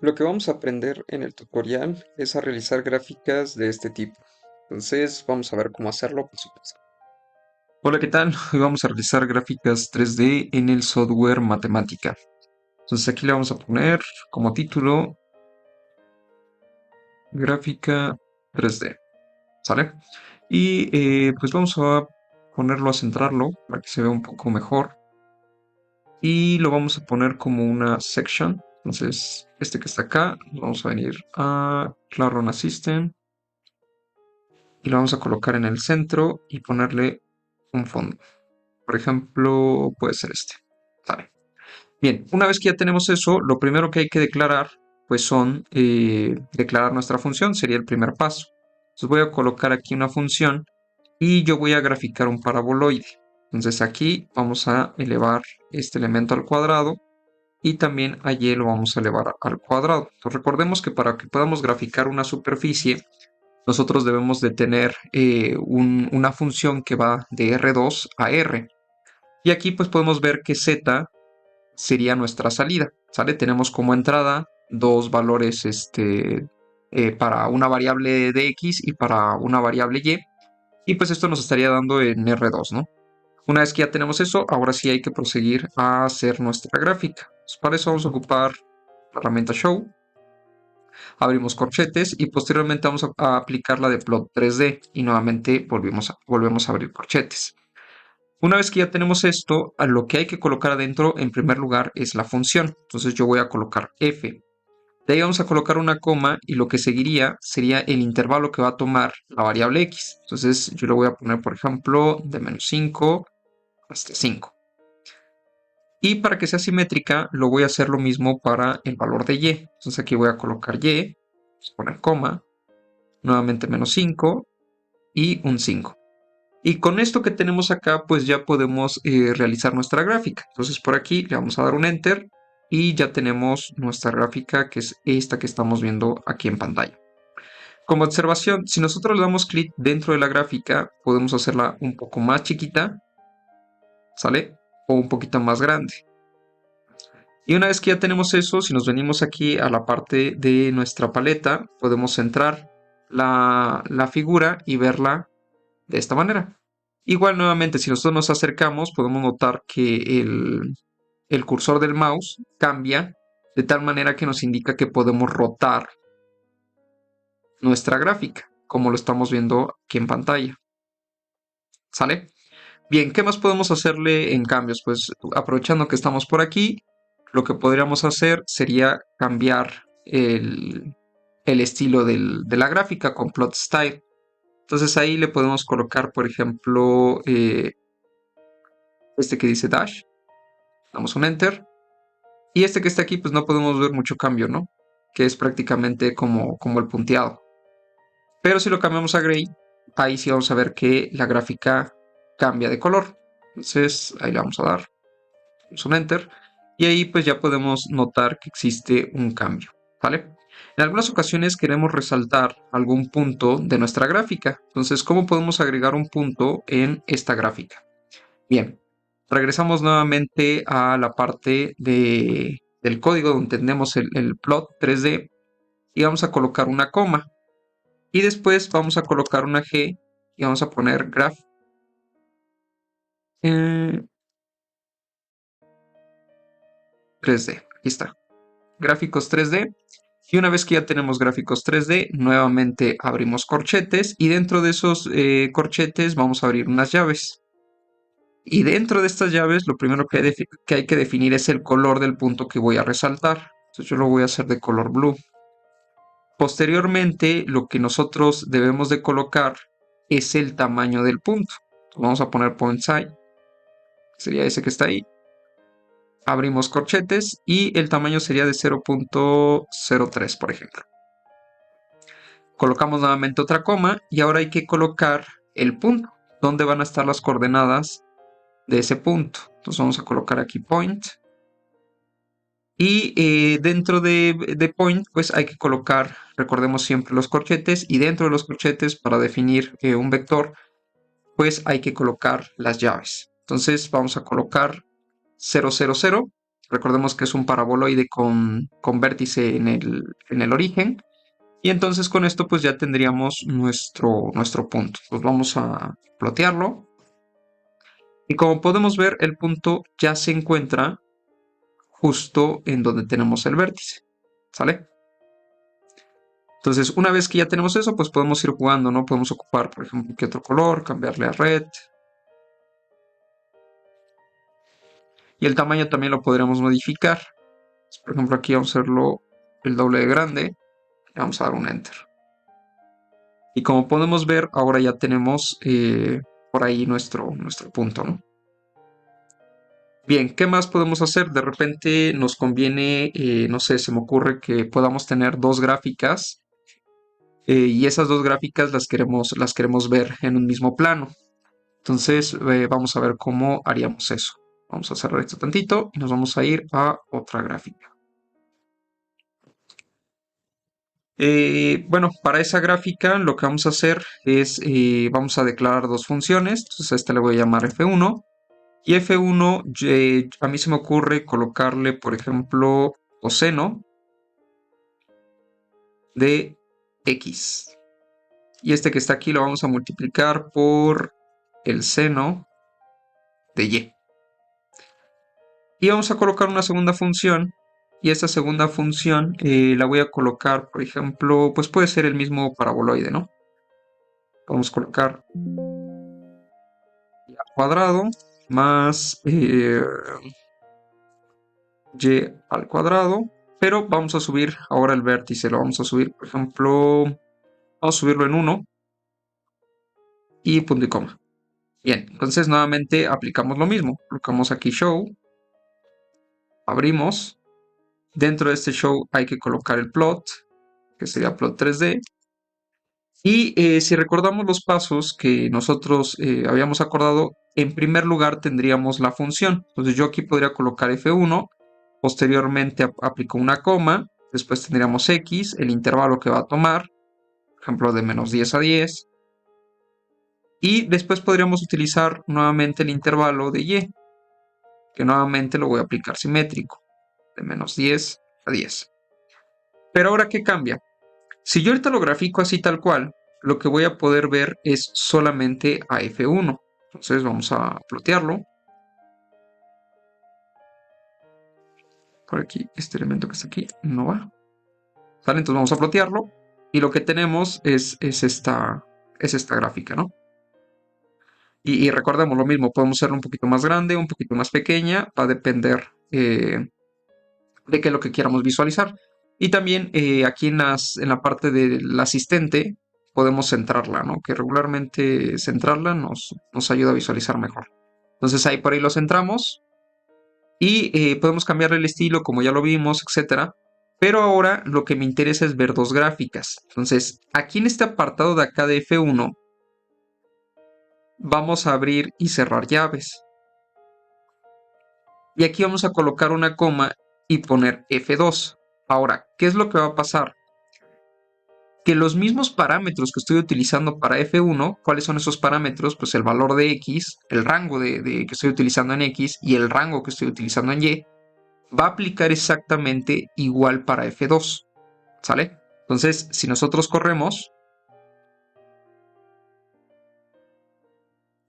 Lo que vamos a aprender en el tutorial es a realizar gráficas de este tipo. Entonces vamos a ver cómo hacerlo por supuesto. Hola, ¿qué tal? Hoy vamos a realizar gráficas 3D en el software Matemática. Entonces aquí le vamos a poner como título gráfica 3D, ¿sale? Y pues vamos a ponerlo a centrarlo para que se vea un poco mejor. Y lo vamos a poner como una section. Entonces este que está acá, vamos a venir a Classroom Assistant y lo vamos a colocar en el centro y ponerle un fondo. Por ejemplo, puede ser este. Vale. Bien, una vez que ya tenemos eso, lo primero que hay que declarar, pues son declarar nuestra función, sería el primer paso. Entonces voy a colocar aquí una función y yo voy a graficar un paraboloide. Entonces aquí vamos a elevar este elemento al cuadrado y también a y lo vamos a elevar al cuadrado. Entonces recordemos que para que podamos graficar una superficie, nosotros debemos de tener una función que va de R2 a R. Y aquí pues podemos ver que Z sería nuestra salida, ¿sale? Tenemos como entrada dos valores para una variable de X y para una variable Y. Y pues esto nos estaría dando en R2, ¿no? Una vez que ya tenemos eso, ahora sí hay que proseguir a hacer nuestra gráfica. Pues para eso vamos a ocupar la herramienta Show. Abrimos corchetes y posteriormente vamos a aplicar la de plot 3D y nuevamente volvemos a abrir corchetes. Una vez que ya tenemos esto, a lo que hay que colocar adentro en primer lugar es la función. Entonces yo voy a colocar f. De ahí vamos a colocar una coma y lo que seguiría sería el intervalo que va a tomar la variable x. Entonces yo le voy a poner, por ejemplo, de -5 hasta 5. Y para que sea simétrica, lo voy a hacer lo mismo para el valor de y. Entonces aquí voy a colocar y, vamos a poner coma, nuevamente -5 y un 5. Y con esto que tenemos acá, pues ya podemos realizar nuestra gráfica. Entonces por aquí le vamos a dar un Enter y ya tenemos nuestra gráfica, que es esta que estamos viendo aquí en pantalla. Como observación, si nosotros le damos clic dentro de la gráfica, podemos hacerla un poco más chiquita, ¿sale? O un poquito más grande. Y una vez que ya tenemos eso, si nos venimos aquí a la parte de nuestra paleta, podemos centrar la figura y verla de esta manera. Igual nuevamente, si nosotros nos acercamos, podemos notar que el cursor del mouse cambia de tal manera que nos indica que podemos rotar nuestra gráfica, como lo estamos viendo aquí en pantalla. ¿Sale? Bien, ¿qué más podemos hacerle en cambios? Pues aprovechando que estamos por aquí, lo que podríamos hacer sería cambiar el estilo de la gráfica con Plot Style. Entonces ahí le podemos colocar, por ejemplo, este que dice Dash. Damos un Enter. Y este que está aquí, pues no podemos ver mucho cambio, ¿no? Que es prácticamente como el punteado. Pero si lo cambiamos a Gray, ahí sí vamos a ver que la gráfica cambia de color. Entonces ahí le vamos a dar un Enter. Y ahí pues ya podemos notar que existe un cambio, ¿vale? En algunas ocasiones queremos resaltar algún punto de nuestra gráfica. Entonces, ¿cómo podemos agregar un punto en esta gráfica? Bien, regresamos nuevamente a la parte del código donde tenemos el plot 3D y vamos a colocar una coma. Y después vamos a colocar una G y vamos a poner graph. Eh, 3D, aquí está. Gráficos 3D. Y una vez que ya tenemos gráficos 3D, nuevamente abrimos corchetes y dentro de esos corchetes vamos a abrir unas llaves. Y dentro de estas llaves, lo primero que hay que definir es el color del punto que voy a resaltar. Entonces yo lo voy a hacer de color blue. Posteriormente, lo que nosotros debemos de colocar es el tamaño del punto. Entonces, vamos a poner point size, que sería ese que está ahí. Abrimos corchetes y el tamaño sería de 0.03, por ejemplo. Colocamos nuevamente otra coma y ahora hay que colocar el punto, donde van a estar las coordenadas de ese punto. Entonces vamos a colocar aquí point. Y dentro de point, pues hay que colocar, recordemos siempre los corchetes, y dentro de los corchetes, para definir un vector, pues hay que colocar las llaves. Entonces vamos a colocar 000 Recordemos que es un paraboloide con vértice en el origen. Y entonces con esto pues ya tendríamos nuestro punto. Pues vamos a plotearlo. Y como podemos ver, el punto ya se encuentra justo en donde tenemos el vértice. ¿Sale? Entonces, una vez que ya tenemos eso, pues podemos ir jugando, ¿no? Podemos ocupar, por ejemplo, ¿qué otro color? Cambiarle a red. Y el tamaño también lo podremos modificar. Por ejemplo, aquí vamos a hacerlo el doble de grande. Y vamos a dar un Enter. Y como podemos ver, ahora ya tenemos por ahí nuestro punto, ¿no? Bien, ¿qué más podemos hacer? De repente nos conviene, no sé, se me ocurre que podamos tener dos gráficas y esas dos gráficas las queremos ver en un mismo plano. Entonces vamos a ver cómo haríamos eso. Vamos a cerrar esto tantito y nos vamos a ir a otra gráfica. Bueno, para esa gráfica lo que vamos a hacer es, vamos a declarar dos funciones. Entonces a esta le voy a llamar f1. Y f1, a mí se me ocurre colocarle, por ejemplo, coseno de x. Y este que está aquí lo vamos a multiplicar por el seno de y. Y vamos a colocar una segunda función. Y esta segunda función la voy a colocar, por ejemplo, pues puede ser el mismo paraboloide, ¿no? Vamos a colocar y al cuadrado más y al cuadrado. Pero vamos a subir ahora el vértice. Lo vamos a subir, por ejemplo, vamos a subirlo en 1 y punto y coma. Bien, entonces nuevamente aplicamos lo mismo. Colocamos aquí show, abrimos. Dentro de este show hay que colocar el plot, que sería plot 3D. Y si recordamos los pasos que nosotros habíamos acordado, en primer lugar tendríamos la función. Entonces yo aquí podría colocar F1, posteriormente aplico una coma, después tendríamos X, el intervalo que va a tomar, por ejemplo de menos 10 a 10. Y después podríamos utilizar nuevamente el intervalo de Y, que nuevamente lo voy a aplicar simétrico, de menos 10 a 10. Pero ahora, ¿qué cambia? Si yo ahorita lo grafico así tal cual, lo que voy a poder ver es solamente a F1. Entonces vamos a plotearlo. Por aquí, este elemento que está aquí no va. ¿Sale? Entonces vamos a plotearlo. Y lo que tenemos es esta gráfica, ¿no? Y recordemos lo mismo, podemos hacerlo un poquito más grande, un poquito más pequeña, va a depender de qué es lo que queramos visualizar. Y también aquí en la parte del asistente podemos centrarla, ¿no? Que regularmente centrarla nos ayuda a visualizar mejor. Entonces ahí por ahí lo centramos y podemos cambiarle el estilo como ya lo vimos, etcétera. Pero ahora lo que me interesa es ver dos gráficas. Entonces aquí en este apartado de acá de F1 vamos a abrir y cerrar llaves. Y aquí vamos a colocar una coma y poner F2. Ahora, ¿qué es lo que va a pasar? Que los mismos parámetros que estoy utilizando para F1, ¿cuáles son esos parámetros? Pues el valor de X, el rango que estoy utilizando en X y el rango que estoy utilizando en Y, va a aplicar exactamente igual para F2, ¿sale? Entonces, si nosotros corremos,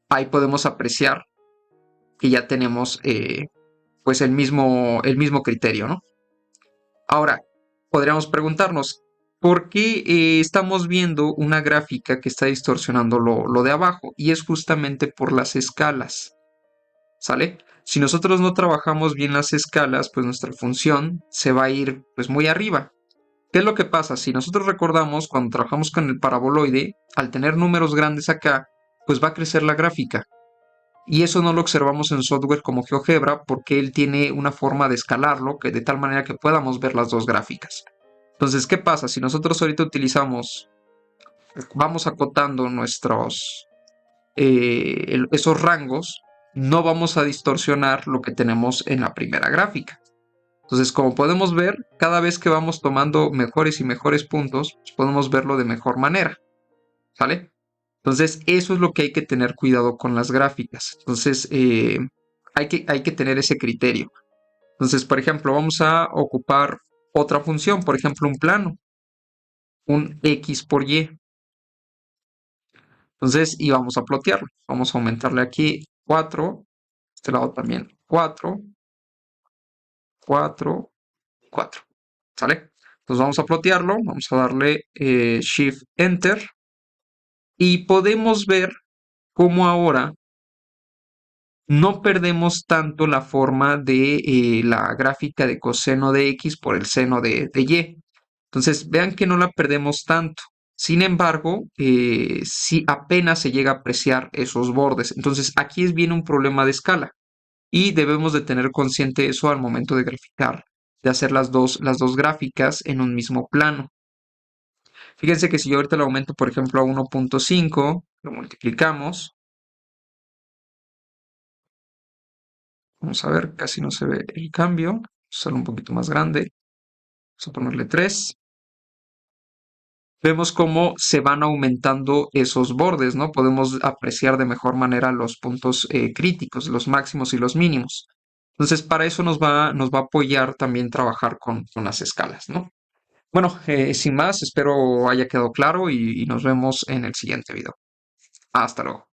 ahí podemos apreciar que ya tenemos pues el mismo criterio, ¿no? Ahora, podríamos preguntarnos, ¿por qué estamos viendo una gráfica que está distorsionando lo de abajo? Y es justamente por las escalas, ¿sale? Si nosotros no trabajamos bien las escalas, pues nuestra función se va a ir pues muy arriba. ¿Qué es lo que pasa? Si nosotros recordamos cuando trabajamos con el paraboloide, al tener números grandes acá, pues va a crecer la gráfica. Y eso no lo observamos en software como GeoGebra porque él tiene una forma de escalarlo que de tal manera que podamos ver las dos gráficas. Entonces, ¿qué pasa? Si nosotros ahorita vamos acotando esos rangos, no vamos a distorsionar lo que tenemos en la primera gráfica. Entonces, como podemos ver, cada vez que vamos tomando mejores y mejores puntos, pues podemos verlo de mejor manera, ¿sale? Entonces, eso es lo que hay que tener cuidado con las gráficas. Entonces, hay que tener ese criterio. Entonces, por ejemplo, vamos a ocupar otra función, por ejemplo, un plano, un x por y. Entonces, y vamos a plotearlo. Vamos a aumentarle aquí 4, este lado también 4, 4, 4. ¿Sale? Entonces vamos a plotearlo, vamos a darle Shift Enter y podemos ver cómo ahora no perdemos tanto la forma de la gráfica de coseno de X por el seno de Y. Entonces, vean que no la perdemos tanto. Sin embargo, sí apenas se llega a apreciar esos bordes. Entonces, aquí viene un problema de escala y debemos de tener consciente eso al momento de graficar, de hacer las dos gráficas en un mismo plano. Fíjense que si yo ahorita lo aumento, por ejemplo, a 1.5, lo multiplicamos. Vamos a ver, casi no se ve el cambio. Solo un poquito más grande. Vamos a ponerle 3. Vemos cómo se van aumentando esos bordes, ¿no? Podemos apreciar de mejor manera los puntos críticos, los máximos y los mínimos. Entonces, para eso nos va a apoyar también trabajar con las escalas, ¿no? Bueno, sin más, espero haya quedado claro y nos vemos en el siguiente video. Hasta luego.